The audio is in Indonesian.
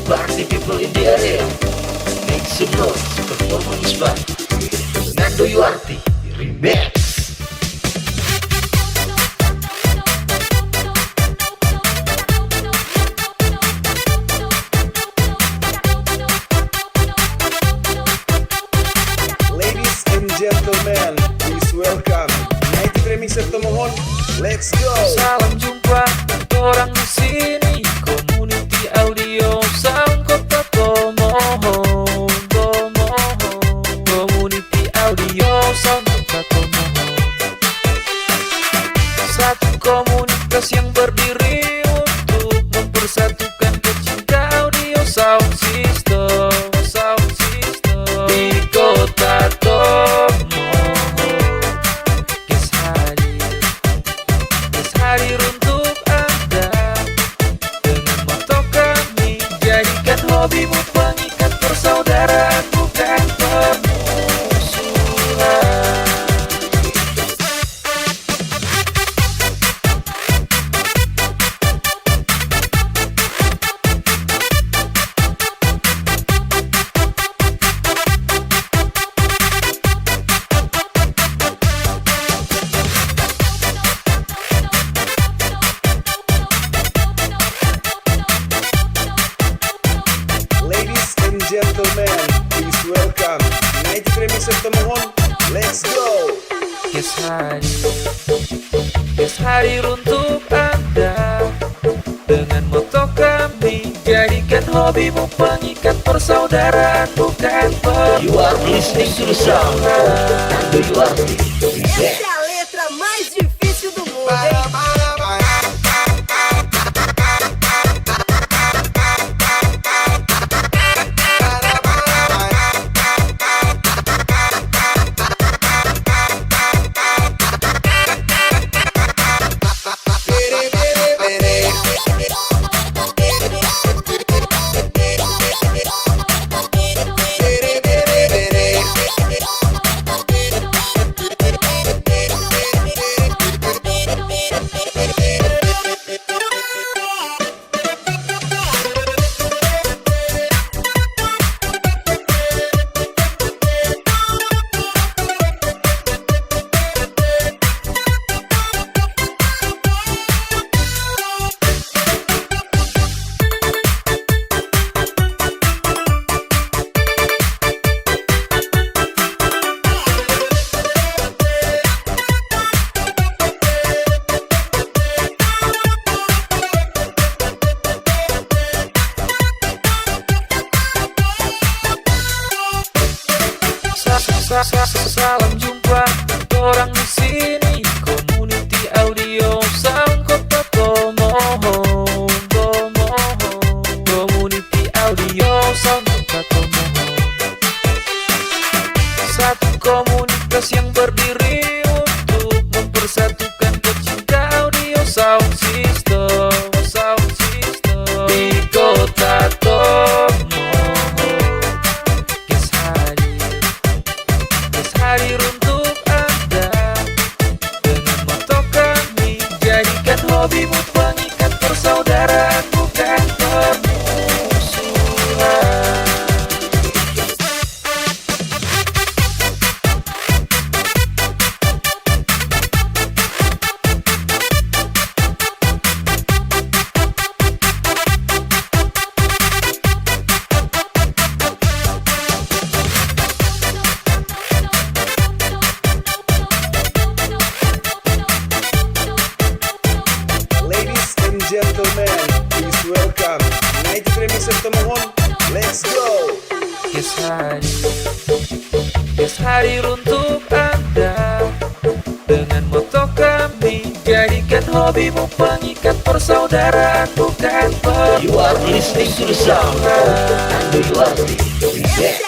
party people in the area. Make some noise, performance by Nando Yuarti Remix. Ladies and gentlemen, please welcome United Remixer Tomohon. Let's go. Salam jumpa orang di sini, Community Audio Sound Kota Tomohon, Community Audio Sound Kota Tomohon. Satu komunitas yang berdiri untuk mempersatukan pecinta audio sound system di Kota Tomohon. Hadir untuk Anda, dengan moto kami, jadikan hobimu pengikat persaudaraan, bukan permusuhan. Gentlemen, please welcome United Remixer Tomohon. Let's go. Yes hadir untuk Anda, dengan moto kami, jadikan hobimu pengikat persaudaraan, bukan permusuhan. You are listening to the sound Nando Yuarti Remix. Essa é a letra mais difícil do mundo, hein? Salam jumpa orang di sini, Community Audio Sound Kota Tomohon, Community Audio Sound Kota Tomohon. Satu komunitas yang berdiri untuk mempersatukan pecinta audio sound system di Kota Tomohon. Hadir untuk Anda, dengan moto kami, jadikan hobimu pengikat persaudaraan, bukan permusuhan. Gentlemen, please welcome United Remixer Tomohon. Let's go. Yes hadir untuk Anda, dengan moto kami, jadikan hobimu pengikat persaudaraan, bukan permusuhan. You are listening to the sound Nando Yuarti Remix.